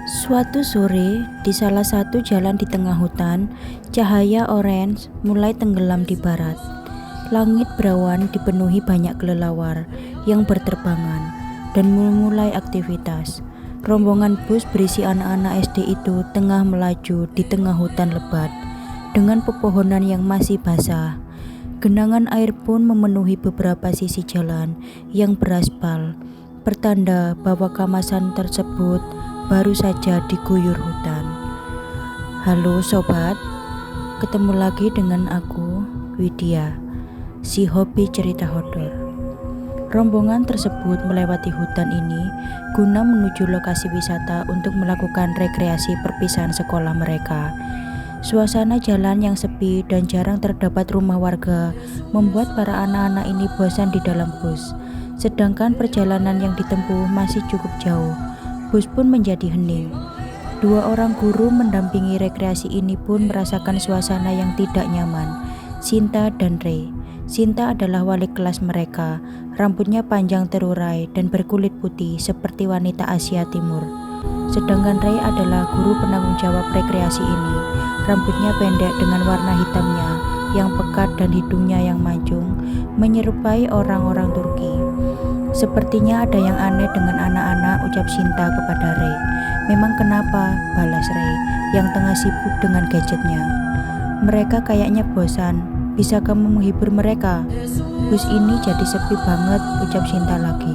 Suatu sore, di salah satu jalan di tengah hutan, cahaya orange mulai tenggelam di barat. Langit berawan dipenuhi banyak kelelawar yang berterbangan dan memulai aktivitas. Rombongan bus berisi anak-anak SD itu tengah melaju di tengah hutan lebat dengan pepohonan yang masih basah. Genangan air pun memenuhi beberapa sisi jalan yang beraspal, pertanda bahwa kawasan tersebut baru saja diguyur hutan. Halo sobat, ketemu lagi dengan aku, Widya, si hobi cerita horor. Rombongan tersebut melewati hutan ini guna menuju lokasi wisata untuk melakukan rekreasi perpisahan sekolah mereka. Suasana jalan yang sepi dan jarang terdapat rumah warga membuat para anak-anak ini bosan di dalam bus. Sedangkan perjalanan yang ditempuh masih cukup jauh. Bus pun menjadi hening. Dua orang guru mendampingi rekreasi ini pun merasakan suasana yang tidak nyaman. Sinta dan Ray. Sinta adalah wali kelas mereka. Rambutnya panjang terurai dan berkulit putih seperti wanita Asia Timur. Sedangkan Ray adalah guru penanggung jawab rekreasi ini. Rambutnya pendek dengan warna hitamnya yang pekat dan hidungnya yang mancung, menyerupai orang-orang Turki. Sepertinya ada yang aneh dengan anak-anak, ucap Sinta kepada Ray. Memang kenapa? Balas Ray yang tengah sibuk dengan gadgetnya. Mereka kayaknya bosan. Bisa kamu menghibur mereka? Bus ini jadi sepi banget, ucap Sinta lagi.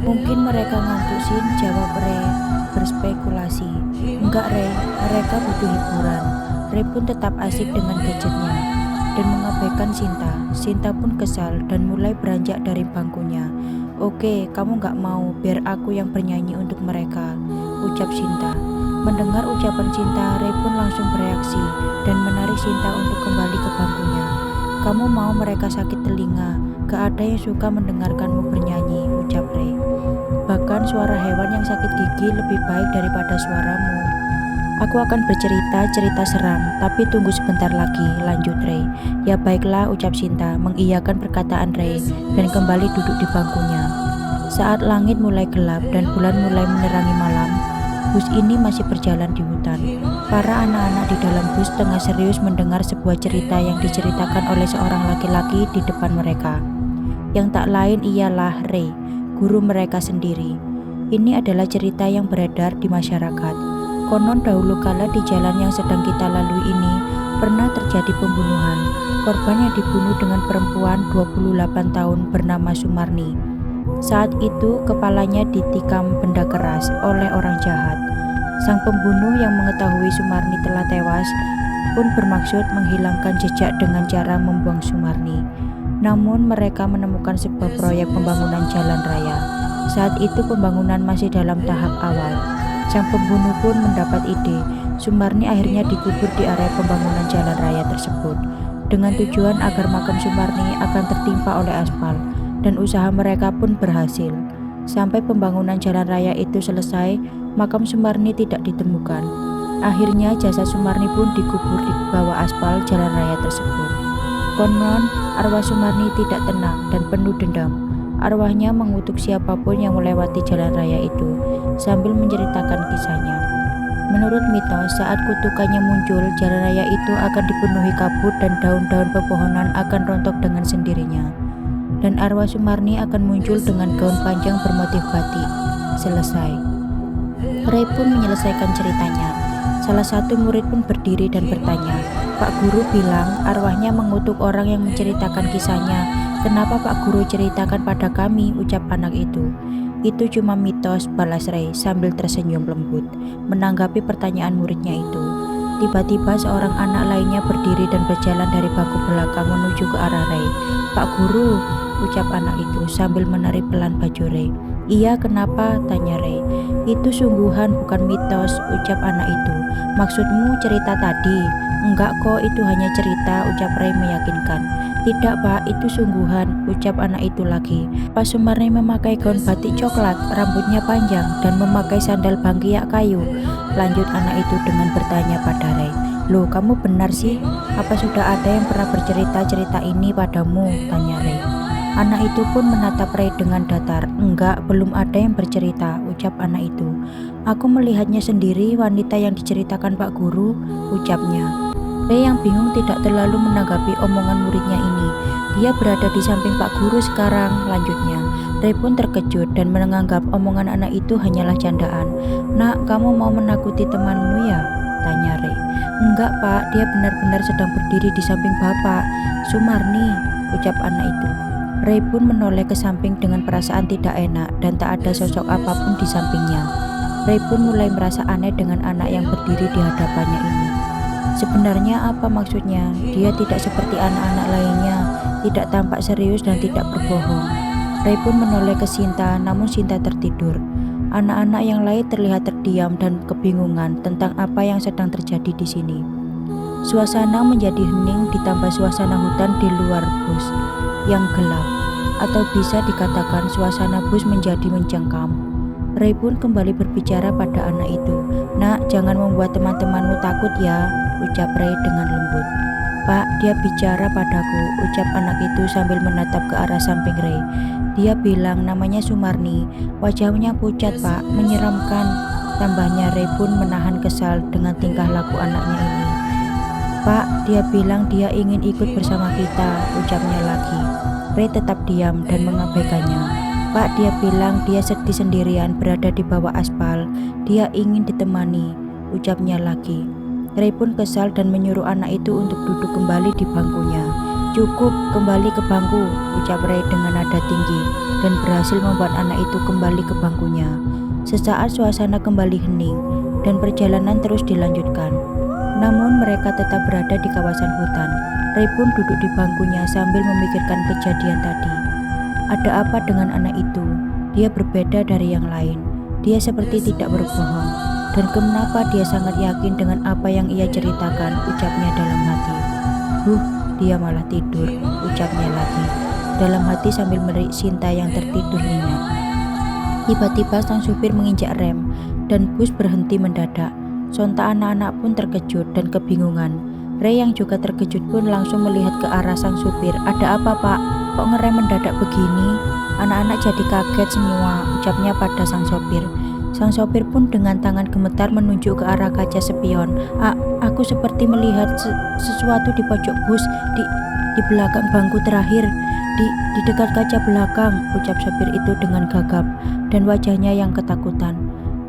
Mungkin mereka ngantuk Sin, jawab Ray berspekulasi. Enggak Ray, mereka butuh hiburan. Ray pun tetap asik dengan gadgetnya dan mengabaikan Sinta. Sinta pun kesal dan mulai beranjak dari bangkunya. Oke, kamu gak mau, biar aku yang bernyanyi untuk mereka, ucap Sinta. Mendengar ucapan Sinta, Ray pun langsung bereaksi dan menarik Sinta untuk kembali ke bangkunya. Kamu mau mereka sakit telinga, gak ada yang suka mendengarkanmu bernyanyi, ucap Ray. Bahkan suara hewan yang sakit gigi lebih baik daripada suaramu. Aku akan bercerita cerita seram, tapi tunggu sebentar lagi, lanjut Ray. Ya baiklah, ucap Sinta, mengiyakan perkataan Ray dan kembali duduk di bangkunya. Saat langit mulai gelap dan bulan mulai menerangi malam, bus ini masih berjalan di hutan. Para anak-anak di dalam bus tengah serius mendengar sebuah cerita yang diceritakan oleh seorang laki-laki di depan mereka. Yang tak lain ialah Ray, guru mereka sendiri. Ini adalah cerita yang beredar di masyarakat. Konon dahulu kala di jalan yang sedang kita lalui ini pernah terjadi pembunuhan. Korban yang dibunuh dengan perempuan 28 tahun bernama Sumarni. Saat itu kepalanya ditikam benda keras oleh orang jahat. Sang pembunuh yang mengetahui Sumarni telah tewas pun bermaksud menghilangkan jejak dengan cara membuang Sumarni. Namun mereka menemukan sebuah proyek pembangunan jalan raya. Saat itu pembangunan masih dalam tahap awal. Sang pembunuh pun mendapat ide. Sumarni akhirnya dikubur di area pembangunan jalan raya tersebut dengan tujuan agar makam Sumarni akan tertimpa oleh aspal, dan usaha mereka pun berhasil. Sampai pembangunan jalan raya itu selesai, makam Sumarni tidak ditemukan. Akhirnya jasad Sumarni pun dikubur di bawah aspal jalan raya tersebut. Konon arwah Sumarni tidak tenang dan penuh dendam. Arwahnya mengutuk siapapun yang melewati jalan raya itu sambil menceritakan kisahnya. Menurut mitos, saat kutukannya muncul, jalan raya itu akan dipenuhi kabut dan daun-daun pepohonan akan rontok dengan sendirinya. Dan arwah Sumarni akan muncul dengan gaun panjang bermotif batik. Selesai. Ray pun menyelesaikan ceritanya. Salah satu murid pun berdiri dan bertanya, Pak Guru bilang arwahnya mengutuk orang yang menceritakan kisahnya. Kenapa Pak Guru ceritakan pada kami, ucap anak itu. Itu cuma mitos, balas Ray sambil tersenyum lembut menanggapi pertanyaan muridnya itu. Tiba-tiba seorang anak lainnya berdiri dan berjalan dari bangku belakang menuju ke arah Ray. Pak Guru, ucap anak itu sambil menarik pelan baju Ray. Iya, kenapa? Tanya Ray. Itu sungguhan, bukan mitos, ucap anak itu. Maksudmu cerita tadi? Enggak kok, itu hanya cerita, ucap Ray meyakinkan. Tidak Pak, itu sungguhan, ucap anak itu lagi. Pak Sumarni memakai gaun batik coklat, rambutnya panjang, dan memakai sandal bangkiak kayu. Lanjut anak itu dengan bertanya pada Ray. Loh, kamu benar sih? Apa sudah ada yang pernah bercerita cerita ini padamu? Tanya Ray. Anak itu pun menatap Ray dengan datar. "Enggak, belum ada yang bercerita," ucap anak itu. "Aku melihatnya sendiri, wanita yang diceritakan Pak Guru," ucapnya. Ray yang bingung tidak terlalu menanggapi omongan muridnya ini. "Dia berada di samping Pak Guru sekarang," lanjutnya. Ray pun terkejut dan menganggap omongan anak itu hanyalah candaan. "Nak, kamu mau menakuti temanmu ya?" tanya Ray. "Enggak Pak, dia benar-benar sedang berdiri di samping Bapak, Sumarni," ucap anak itu. Ray pun menoleh ke samping dengan perasaan tidak enak dan tak ada sosok apapun di sampingnya. Ray pun mulai merasa aneh dengan anak yang berdiri di hadapannya ini. Sebenarnya apa maksudnya? Dia tidak seperti anak-anak lainnya, tidak tampak serius dan tidak berbohong. Ray pun menoleh ke Sinta, namun Sinta tertidur. Anak-anak yang lain terlihat terdiam dan kebingungan tentang apa yang sedang terjadi di sini. Suasana menjadi hening ditambah suasana hutan di luar bus yang gelap, atau bisa dikatakan suasana bus menjadi mencengkam. Ray pun kembali berbicara pada anak itu. "Nak, jangan membuat teman-temanmu takut ya," ucap Ray dengan lembut. "Pak, dia bicara padaku," ucap anak itu sambil menatap ke arah samping Ray. "Dia bilang namanya Sumarni, wajahnya pucat Pak, menyeramkan," tambahnya. Ray pun menahan kesal dengan tingkah laku anaknya ini. "Pak, dia bilang dia ingin ikut bersama kita," ucapnya lagi. Ray tetap diam dan mengabaikannya. "Pak, dia bilang dia sedih sendirian berada di bawah aspal. Dia ingin ditemani," ucapnya lagi. Ray pun kesal dan menyuruh anak itu untuk duduk kembali di bangkunya. "Cukup, kembali ke bangku," ucap Ray dengan nada tinggi dan berhasil membuat anak itu kembali ke bangkunya. Sesaat suasana kembali hening dan perjalanan terus dilanjutkan. Namun mereka tetap berada di kawasan hutan. Ray pun duduk di bangkunya sambil memikirkan kejadian tadi. Ada apa dengan anak itu? Dia berbeda dari yang lain. Dia seperti tidak berbohong. Dan kenapa dia sangat yakin dengan apa yang ia ceritakan, ucapnya dalam hati. Dia malah tidur," ucapnya lagi dalam hati sambil melirik Sinta yang tertidur nyenyak. Tiba-tiba sang supir menginjak rem dan bus berhenti mendadak. Sontak anak-anak pun terkejut dan kebingungan. Ray yang juga terkejut pun langsung melihat ke arah sang supir. "Ada apa Pak? Kok ngerem mendadak begini?" "Anak-anak jadi kaget semua," ucapnya pada sang sopir. Sang sopir pun dengan tangan gemetar menunjuk ke arah kaca spion. Aku seperti melihat sesuatu di pojok bus, di belakang bangku terakhir, di dekat kaca belakang," ucap sopir itu dengan gagap dan wajahnya yang ketakutan.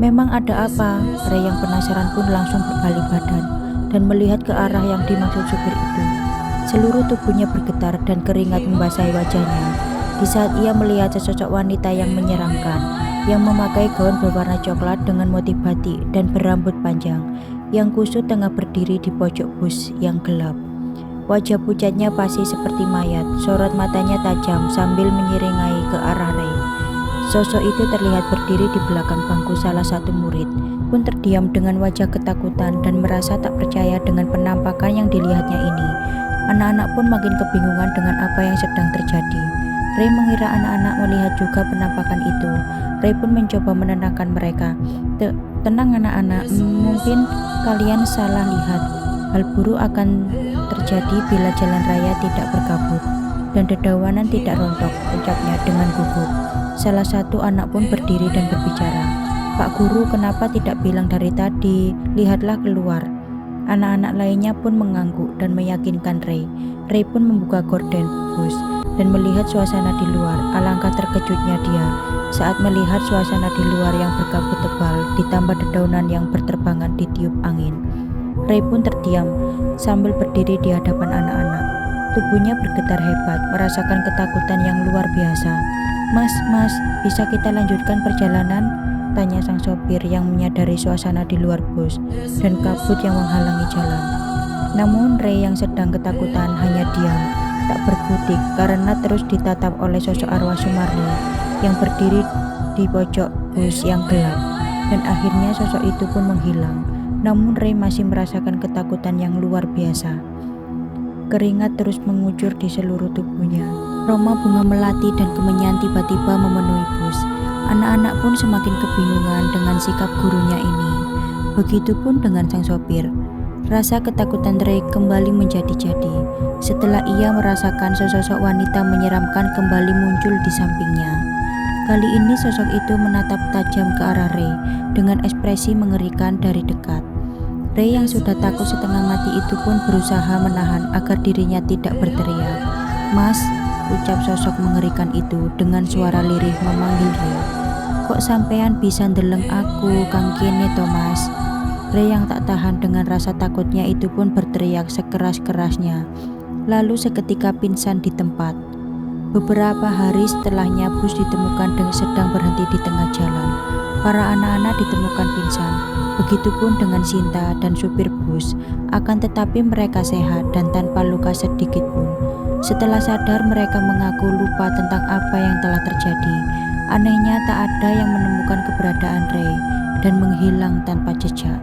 "Memang ada apa?" Ray yang penasaran pun langsung berbalik badan dan melihat ke arah yang dimaksud supir itu. Seluruh tubuhnya bergetar dan keringat membasahi wajahnya di saat ia melihat sesosok wanita yang menyeramkan, yang memakai gaun berwarna coklat dengan motif batik dan berambut panjang, yang kusut tengah berdiri di pojok bus yang gelap. Wajah pucatnya pasti seperti mayat, sorot matanya tajam sambil menyeringai ke arah Ray. Sosok itu terlihat berdiri di belakang bangku salah satu murid, pun terdiam dengan wajah ketakutan dan merasa tak percaya dengan penampakan yang dilihatnya ini. Anak-anak pun makin kebingungan dengan apa yang sedang terjadi. Ray mengira anak-anak melihat juga penampakan itu. Ray pun mencoba menenangkan mereka. Tenang anak-anak, mungkin kalian salah lihat. Hal buruk akan terjadi bila jalan raya tidak berkabut dan dedaunan tidak rontok," ucapnya dengan gugup. Salah satu anak pun berdiri dan berbicara. "Pak Guru, kenapa tidak bilang dari tadi? Lihatlah keluar." Anak-anak lainnya pun mengangguk dan meyakinkan Ray. Ray pun membuka gorden bus dan melihat suasana di luar. Alangkah terkejutnya dia saat melihat suasana di luar yang berkabut tebal ditambah dedaunan yang berterbangan ditiup angin. Ray pun terdiam sambil berdiri di hadapan anak-anak. Tubuhnya bergetar hebat, merasakan ketakutan yang luar biasa. Mas, bisa kita lanjutkan perjalanan?" tanya sang sopir yang menyadari suasana di luar bus dan kabut yang menghalangi jalan. Namun Ray yang sedang ketakutan hanya diam, tak berkutik karena terus ditatap oleh sosok arwah Sumarni yang berdiri di pojok bus yang gelap, dan akhirnya sosok itu pun menghilang. Namun Ray masih merasakan ketakutan yang luar biasa. Keringat terus mengucur di seluruh tubuhnya. Aroma bunga melati dan kemenyan tiba-tiba memenuhi bus. Anak-anak pun semakin kebingungan dengan sikap gurunya ini. Begitupun dengan sang sopir. Rasa ketakutan Ray kembali menjadi-jadi setelah ia merasakan sosok wanita menyeramkan kembali muncul di sampingnya. Kali ini sosok itu menatap tajam ke arah Ray dengan ekspresi mengerikan dari dekat. Ray yang sudah takut setengah mati itu pun berusaha menahan agar dirinya tidak berteriak. "Mas," ucap sosok mengerikan itu dengan suara lirih memanggil Ray. "Kok sampean bisa ndeleng aku kang kene to, Mas?" Ray yang tak tahan dengan rasa takutnya itu pun berteriak sekeras-kerasnya, lalu seketika pingsan di tempat. Beberapa hari setelahnya bus ditemukan dan sedang berhenti di tengah jalan. Para anak-anak ditemukan pingsan, begitupun dengan Sinta dan supir bus, akan tetapi mereka sehat dan tanpa luka sedikit pun. Setelah sadar mereka mengaku lupa tentang apa yang telah terjadi. Anehnya tak ada yang menemukan keberadaan Ray dan menghilang tanpa jejak.